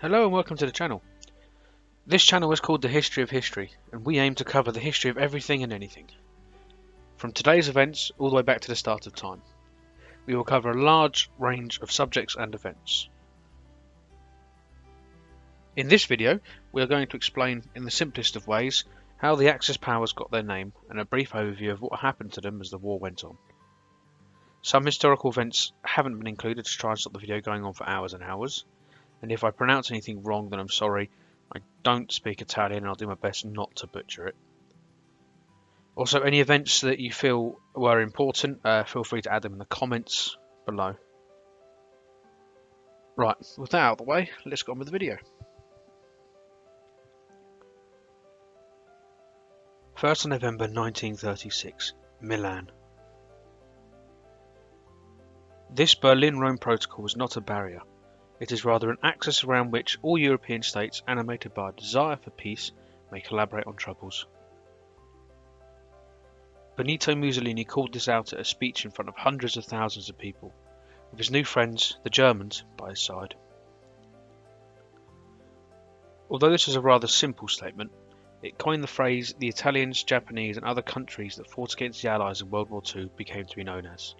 Hello and welcome to the channel. This channel is called The History of History, and we aim to cover the history of everything and anything. From today's events all the way back to the start of time. We will cover a large range of subjects and events. In this video, we are going to explain in the simplest of ways how the Axis powers got their name and a brief overview of what happened to them as the war went on. Some historical events haven't been included to try and stop the video going on for hours and hours, and if I pronounce anything wrong then I'm sorry. I don't speak Italian and I'll do my best not to butcher it. Also, any events that you feel were important, feel free to add them in the comments below. Right, with that out of the way, let's get on with the video. First of November 1936, Milan. This Berlin-Rome Protocol was not a barrier. It is rather an axis around which all European states, animated by a desire for peace, may collaborate on troubles. Benito Mussolini called this out at a speech in front of hundreds of thousands of people, with his new friends, the Germans, by his side. Although this is a rather simple statement, it coined the phrase the Italians, Japanese and other countries that fought against the Allies in World War II became to be known as.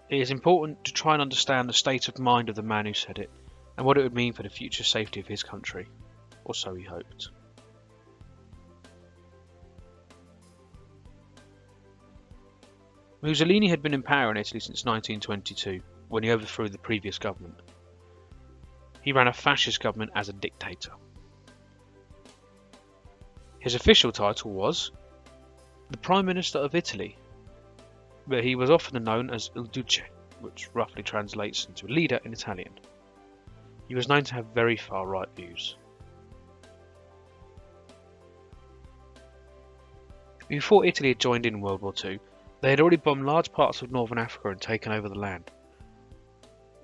It is important to try and understand the state of mind of the man who said it, and what it would mean for the future safety of his country, or so he hoped. Mussolini had been in power in Italy since 1922, when he overthrew the previous government. He ran a fascist government as a dictator. His official title was the Prime Minister of Italy, but he was often known as Il Duce, which roughly translates into leader in Italian. He was known to have very far-right views. Before Italy had joined in World War II, they had already bombed large parts of northern Africa and taken over the land.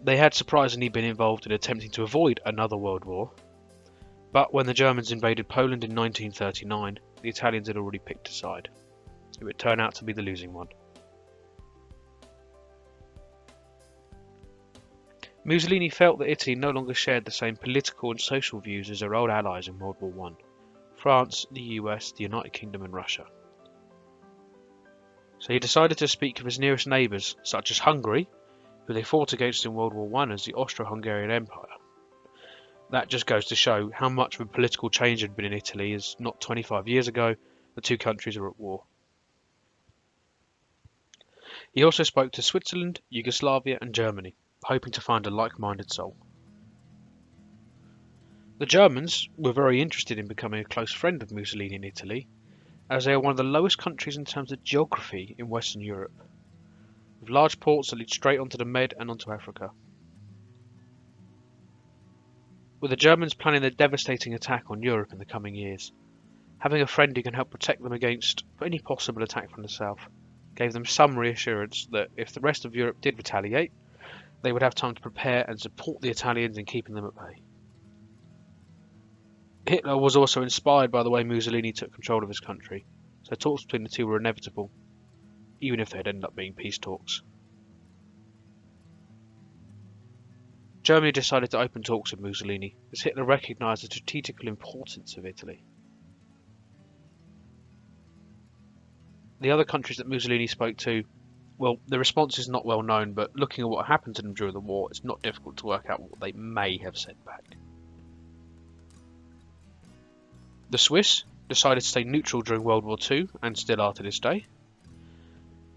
They had surprisingly been involved in attempting to avoid another world war, but when the Germans invaded Poland in 1939, the Italians had already picked a side. It would turn out to be the losing one. Mussolini felt that Italy no longer shared the same political and social views as their old allies in World War I, France, the US, the United Kingdom and Russia. So he decided to speak of his nearest neighbours, such as Hungary, who they fought against in World War I as the Austro-Hungarian Empire. That just goes to show how much of a political change had been in Italy, as not 25 years ago, the two countries are at war. He also spoke to Switzerland, Yugoslavia and Germany, hoping to find a like-minded soul. The Germans were very interested in becoming a close friend of Mussolini in Italy, as they are one of the lowest countries in terms of geography in Western Europe, with large ports that lead straight onto the Med and onto Africa. With the Germans planning their devastating attack on Europe in the coming years, having a friend who can help protect them against any possible attack from the south gave them some reassurance that if the rest of Europe did retaliate, they would have time to prepare and support the Italians in keeping them at bay. Hitler was also inspired by the way Mussolini took control of his country, so talks between the two were inevitable, even if they'd end up being peace talks. Germany decided to open talks with Mussolini, as Hitler recognised the strategical importance of Italy. The other countries that Mussolini spoke to, well, the response is not well known, but looking at what happened to them during the war, it's not difficult to work out what they may have said back. The Swiss decided to stay neutral during World War II, and still are to this day.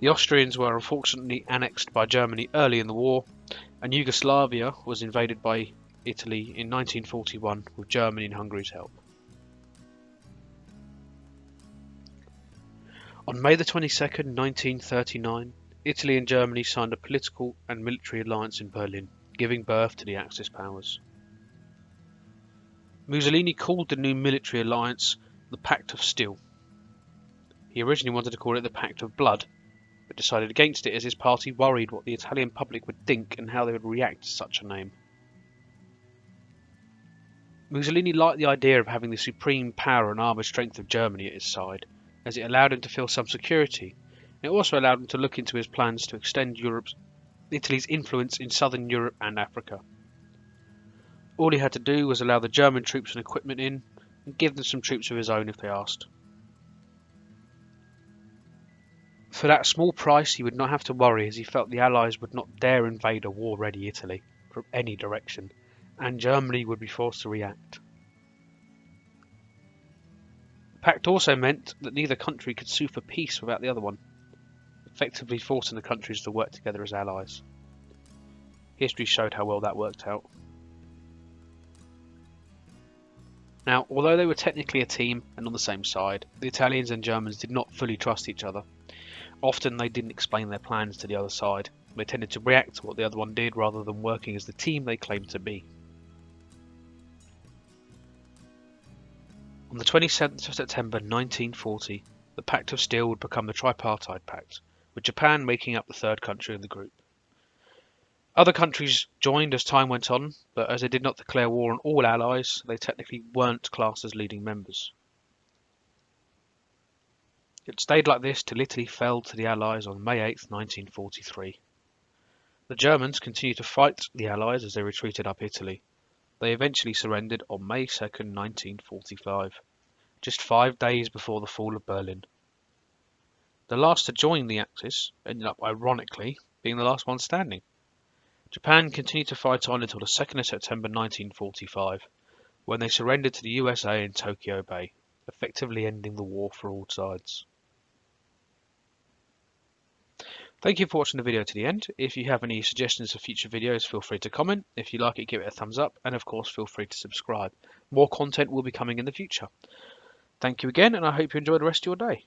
The Austrians were unfortunately annexed by Germany early in the war, and Yugoslavia was invaded by Italy in 1941 with Germany and Hungary's help. On May the 22nd, 1939, Italy and Germany signed a political and military alliance in Berlin, giving birth to the Axis powers. Mussolini called the new military alliance the Pact of Steel. He originally wanted to call it the Pact of Blood, but decided against it as his party worried what the Italian public would think and how they would react to such a name. Mussolini liked the idea of having the supreme power and armoured strength of Germany at his side, as it allowed him to feel some security. It also allowed him to look into his plans to extend Italy's influence in southern Europe and Africa. All he had to do was allow the German troops and equipment in, and give them some troops of his own if they asked. For that small price he would not have to worry, as he felt the Allies would not dare invade a war-ready Italy from any direction, and Germany would be forced to react. The pact also meant that neither country could sue for peace without the other one, effectively forcing the countries to work together as allies. History showed how well that worked out. Now, although they were technically a team and on the same side, the Italians and Germans did not fully trust each other. Often they didn't explain their plans to the other side. They tended to react to what the other one did rather than working as the team they claimed to be. On the 27th of September 1940, the Pact of Steel would become the Tripartite Pact, with Japan making up the third country in the group. Other countries joined as time went on, but as they did not declare war on all allies, they technically weren't classed as leading members. It stayed like this till Italy fell to the Allies on May 8, 1943. The Germans continued to fight the Allies as they retreated up Italy. They eventually surrendered on May 2, 1945, just 5 days before the fall of Berlin. The last to join the Axis ended up, ironically, being the last one standing. Japan continued to fight on until the 2nd of September 1945, when they surrendered to the USA in Tokyo Bay, effectively ending the war for all sides. Thank you for watching the video to the end. If you have any suggestions for future videos, feel free to comment. If you like it, give it a thumbs up, and of course feel free to subscribe. More content will be coming in the future. Thank you again, and I hope you enjoy the rest of your day.